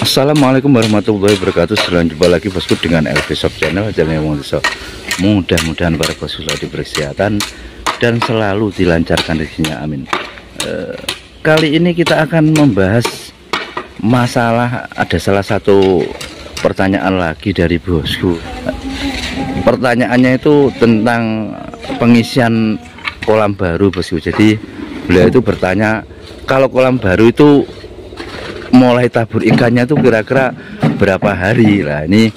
Assalamualaikum warahmatullahi wabarakatuh. Selamat jumpa lagi bosku dengan LV Shop Channel. Mudah-mudahan para bosku selalu diberi kesehatan dan selalu dilancarkan rezekinya, amin. Kali ini kita akan membahas masalah, ada salah satu pertanyaan lagi dari bosku. Pertanyaannya itu tentang pengisian kolam baru bosku. Jadi beliau itu bertanya, kalau kolam baru itu mulai tabur ikannya tuh kira-kira berapa hari. Lah ini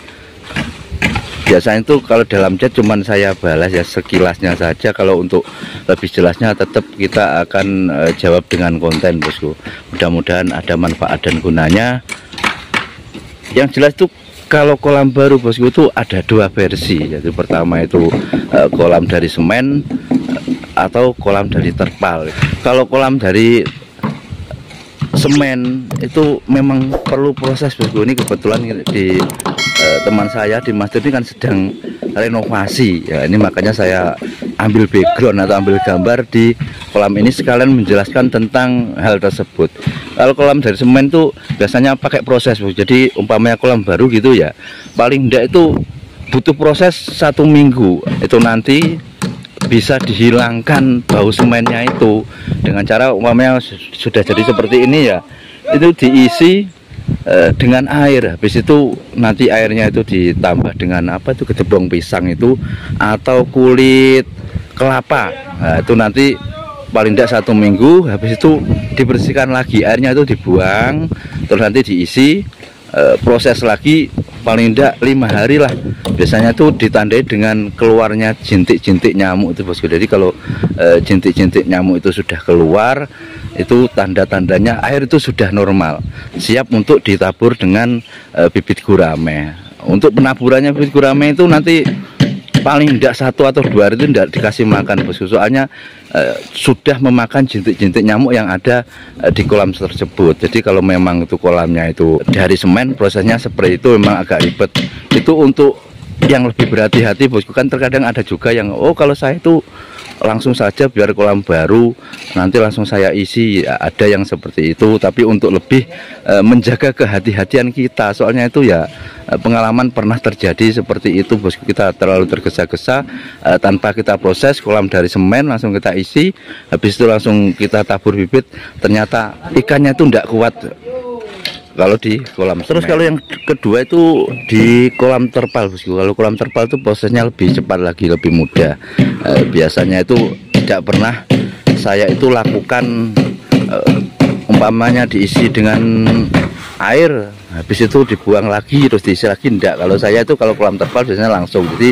biasanya itu kalau dalam chat cuman saya balas ya sekilasnya saja. Kalau untuk lebih jelasnya tetap kita akan jawab dengan konten bosku. Mudah-mudahan ada manfaat dan gunanya. Yang jelas tuh kalau kolam baru bosku itu ada dua versi. Jadi pertama itu kolam dari semen atau kolam dari terpal. Kalau kolam dari semen itu memang perlu proses bosku. Ini kebetulan di teman saya di Mas ini kan sedang renovasi ya, ini makanya saya ambil background atau ambil gambar di kolam ini sekalian menjelaskan tentang hal tersebut. Kalau kolam dari semen tuh biasanya pakai proses bosku. Jadi umpamanya kolam baru gitu ya, paling enggak itu butuh proses 1 minggu. Itu nanti bisa dihilangkan bau semennya itu dengan cara umpamanya sudah jadi seperti ini ya, itu diisi dengan air. Habis itu nanti airnya itu ditambah dengan apa itu, gedebong pisang itu atau kulit kelapa. Nah, itu nanti paling tidak 1 minggu. Habis itu dibersihkan lagi, airnya itu dibuang, terus nanti diisi, proses lagi paling tidak 5 hari lah. Biasanya tuh ditandai dengan keluarnya jintik-jintik nyamuk itu bosku. Jadi kalau jintik-jintik nyamuk itu sudah keluar, itu tanda-tandanya air itu sudah normal, siap untuk ditabur dengan bibit gurame. Untuk penaburannya bibit gurame itu nanti paling tidak 1 atau 2 hari itu tidak dikasih makan bosku. Soalnya sudah memakan jintik-jintik nyamuk yang ada di kolam tersebut. Jadi kalau memang itu kolamnya itu dari semen, prosesnya seperti itu memang agak ribet. Itu untuk yang lebih berhati-hati bosku. Kan terkadang ada juga yang kalau saya itu langsung saja biar kolam baru nanti langsung saya isi ya, ada yang seperti itu. Tapi untuk lebih menjaga kehati-hatian kita, soalnya itu ya pengalaman pernah terjadi seperti itu bosku. Kita terlalu tergesa-gesa, tanpa kita proses kolam dari semen langsung kita isi, habis itu langsung kita tabur bibit, ternyata ikannya itu tidak kuat kalau di kolam semen. Terus kalau yang kedua itu di kolam terpal bosku. Kalau kolam terpal itu prosesnya lebih cepat lagi, lebih mudah. Biasanya itu tidak pernah saya itu lakukan umpamanya diisi dengan air, habis itu dibuang lagi terus diisi lagi, enggak. Kalau saya itu kalau kolam terpal biasanya langsung. Jadi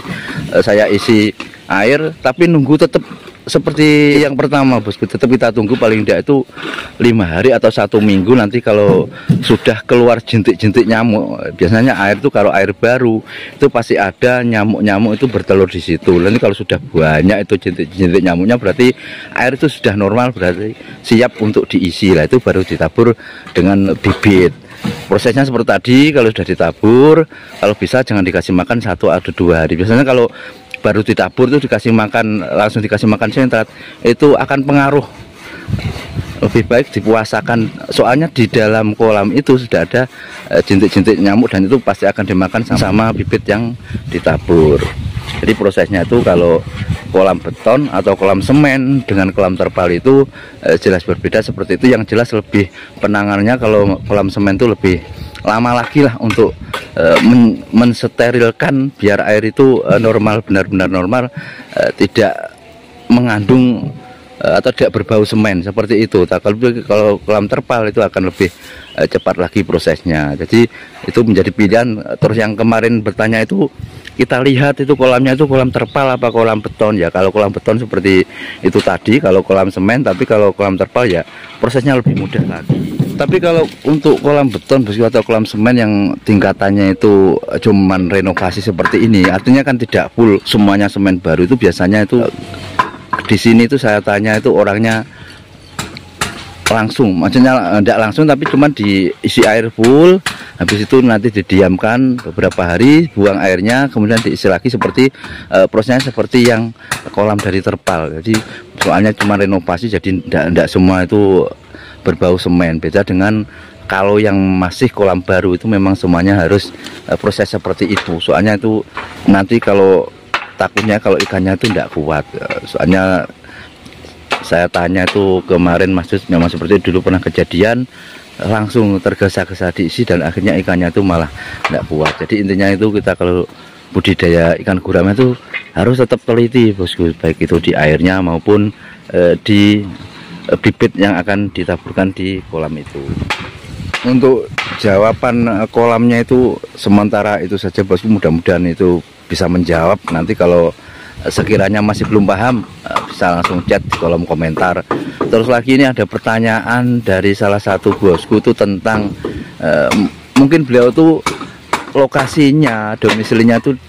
saya isi air tapi nunggu tetap seperti yang pertama bosku, tetap kita tunggu paling tidak itu 5 hari atau 1 minggu. Nanti kalau sudah keluar jintik-jintik nyamuk, biasanya air itu kalau air baru itu pasti ada nyamuk-nyamuk itu bertelur di situ. Nanti kalau sudah banyak itu jintik-jintik nyamuknya, berarti air itu sudah normal, berarti siap untuk diisi. Lah itu baru ditabur dengan bibit. Prosesnya seperti tadi, kalau sudah ditabur, kalau bisa jangan dikasih makan 1 atau 2 hari. Biasanya kalau baru ditabur itu dikasih makan, langsung dikasih makan sentrat, itu akan pengaruh. Lebih baik dipuasakan, soalnya di dalam kolam itu sudah ada jintik-jintik nyamuk dan itu pasti akan dimakan sama bibit yang ditabur. Jadi prosesnya itu kalau kolam beton atau kolam semen dengan kolam terpal itu jelas berbeda seperti itu. Yang jelas lebih penanganannya kalau kolam semen itu lebih lama lagi lah untuk mensterilkan biar air itu normal, benar-benar normal, tidak mengandung atau tidak berbau semen seperti itu. Kalau kolam terpal itu akan lebih cepat lagi prosesnya. Jadi itu menjadi pilihan. Terus yang kemarin bertanya itu, kita lihat itu kolamnya itu kolam terpal apa kolam beton ya. Kalau kolam beton seperti itu tadi, kalau kolam semen, tapi kalau kolam terpal ya prosesnya lebih mudah lagi. Tapi kalau untuk kolam beton bosku atau kolam semen yang tingkatannya itu cuman renovasi seperti ini, artinya kan tidak full semuanya semen baru, itu biasanya itu di sini itu saya tanya itu orangnya langsung, maksudnya tidak langsung tapi cuma diisi air full, habis itu nanti didiamkan beberapa hari, buang airnya, kemudian diisi lagi seperti prosesnya seperti yang kolam dari terpal. Jadi soalnya cuma renovasi, jadi tidak semua itu berbau semen. Beda dengan kalau yang masih kolam baru itu memang semuanya harus proses seperti itu. Soalnya itu nanti kalau takutnya kalau ikannya itu tidak kuat. Soalnya saya tanya itu kemarin Mas Jus, memang seperti itu dulu pernah kejadian, langsung tergesa-gesa diisi dan akhirnya ikannya itu malah tidak kuat. Jadi intinya itu kita kalau budidaya ikan gurame itu harus tetap teliti bosku, baik itu di airnya maupun di bibit yang akan ditaburkan di kolam itu. Untuk jawaban kolamnya itu sementara itu saja bosku, mudah-mudahan itu bisa menjawab. Nanti kalau sekiranya masih belum paham bisa langsung chat di kolom komentar. Terus lagi ini ada pertanyaan dari salah satu bosku itu tentang mungkin beliau tuh lokasinya domisilinya tuh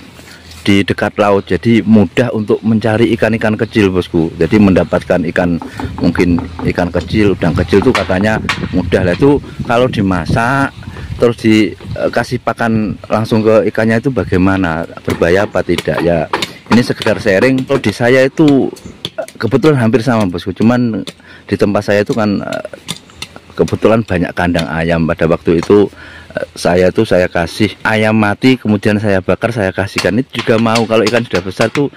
di dekat laut, jadi mudah untuk mencari ikan-ikan kecil bosku. Jadi mendapatkan ikan, mungkin ikan kecil, udang kecil tuh katanya mudah lah. Itu kalau dimasak terus dikasih pakan langsung ke ikannya itu bagaimana, berbahaya apa tidak ya? Ini sekedar sharing. Kalau di saya itu kebetulan hampir sama bosku, cuman di tempat saya itu kan kebetulan banyak kandang ayam. Pada waktu itu saya kasih ayam mati, kemudian saya bakar, saya kasihkan. Itu juga mau, kalau ikan sudah besar tuh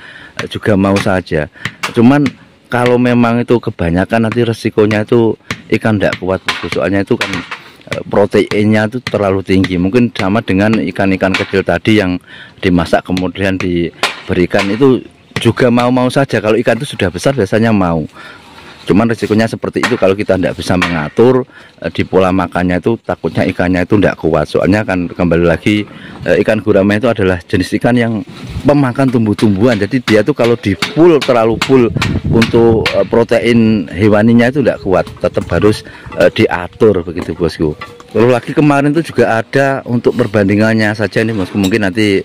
juga mau saja. Cuman kalau memang itu kebanyakan nanti resikonya itu ikan tidak kuat bosku. Soalnya itu kan proteinnya itu terlalu tinggi. Mungkin sama dengan ikan-ikan kecil tadi yang dimasak kemudian diberikan, itu juga mau-mau saja. Kalau ikan itu sudah besar biasanya mau. Cuman risikonya seperti itu kalau kita tidak bisa mengatur di pola makannya, itu takutnya ikannya itu tidak kuat. Soalnya kan kembali lagi ikan gurame itu adalah jenis ikan yang pemakan tumbuh-tumbuhan. Jadi dia tuh kalau di full, terlalu full untuk protein hewaninya itu tidak kuat. Tetap harus diatur begitu bosku. Lalu lagi kemarin itu juga ada untuk perbandingannya saja nih bosku. Mungkin nanti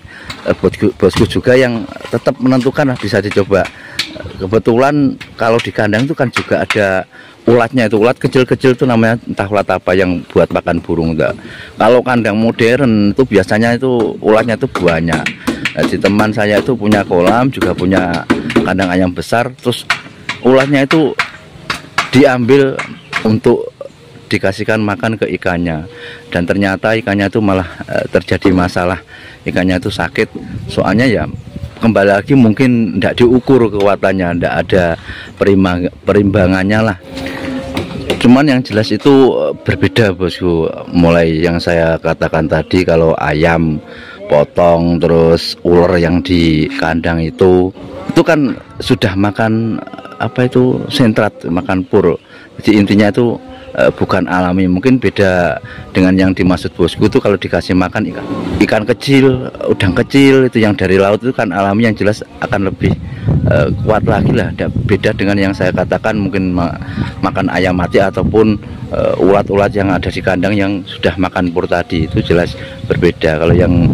bosku juga yang tetap menentukan lah, bisa dicoba. Kebetulan kalau di kandang itu kan juga ada ulatnya, itu ulat kecil-kecil itu namanya entah ulat apa yang buat makan burung enggak. Kalau kandang modern itu biasanya itu ulatnya itu banyak. Nah, di teman saya itu punya kolam, juga punya kandang ayam besar, terus ulatnya itu diambil untuk dikasihkan makan ke ikannya, dan ternyata ikannya itu malah terjadi masalah, ikannya itu sakit. Soalnya ya kembali lagi mungkin tidak diukur kekuatannya, tidak ada perimbangannya lah. Cuman yang jelas itu berbeda bosku. Mulai yang saya katakan tadi, kalau ayam potong terus ular yang di kandang itu kan sudah makan apa itu sentrat, makan pur. Jadi intinya itu bukan alami. Mungkin beda dengan yang dimaksud bosku itu kalau dikasih makan ikan kecil, udang kecil itu yang dari laut itu kan alami, yang jelas akan lebih kuat lagi lah. Beda dengan yang saya katakan mungkin makan ayam mati ataupun ulat-ulat yang ada di kandang yang sudah makan pur tadi, itu jelas berbeda. Kalau yang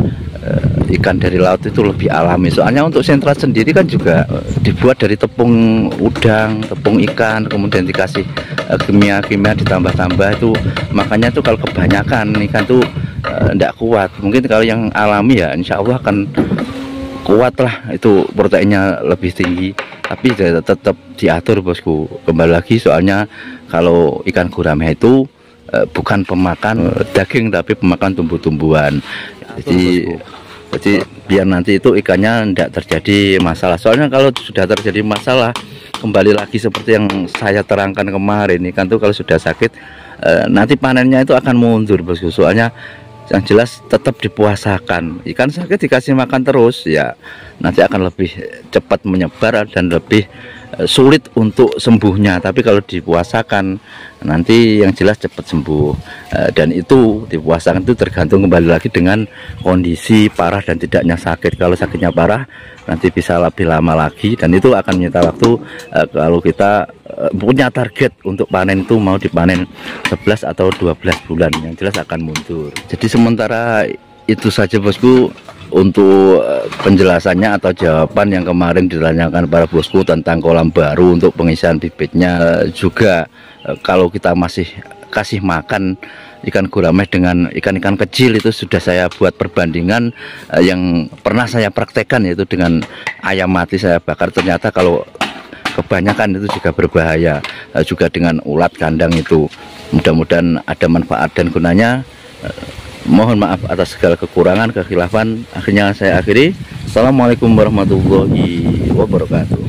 ikan dari laut itu lebih alami. Soalnya untuk sentrat sendiri kan juga dibuat dari tepung udang, tepung ikan, kemudian dikasih kimia-kimia ditambah-tambah, itu makanya tuh kalau kebanyakan ikan tuh tidak kuat. Mungkin kalau yang alami ya insya Allah akan kuat lah, itu proteinnya lebih tinggi, tapi tetap diatur bosku. Kembali lagi, soalnya kalau ikan gurame itu bukan pemakan daging tapi pemakan tumbuh-tumbuhan. Jadi biar nanti itu ikannya tidak terjadi masalah. Soalnya kalau sudah terjadi masalah, kembali lagi seperti yang saya terangkan kemarin, ikan tuh kalau sudah sakit nanti panennya itu akan mundur bosku. Soalnya yang jelas tetap dipuasakan. Ikan sakit dikasih makan terus ya nanti akan lebih cepat menyebar dan lebih sulit untuk sembuhnya. Tapi kalau dipuasakan nanti yang jelas cepat sembuh. Dan itu dipuasakan itu tergantung kembali lagi dengan kondisi parah dan tidaknya sakit. Kalau sakitnya parah nanti bisa lebih lama lagi, dan itu akan menyita waktu. Kalau kita punya target untuk panen itu mau dipanen 11 atau 12 bulan, yang jelas akan mundur. Jadi sementara itu saja bosku untuk penjelasannya atau jawaban yang kemarin ditanyakan para bosku tentang kolam baru untuk pengisian bibitnya. Juga kalau kita masih kasih makan ikan gurame dengan ikan-ikan kecil, itu sudah saya buat perbandingan yang pernah saya praktekkan, yaitu dengan ayam mati saya bakar. Ternyata kalau kebanyakan itu juga berbahaya. Juga dengan ulat kandang itu, mudah-mudahan ada manfaat dan gunanya. Mohon maaf atas segala kekurangan, kekhilafan. Akhirnya saya akhiri. Assalamualaikum warahmatullahi wabarakatuh.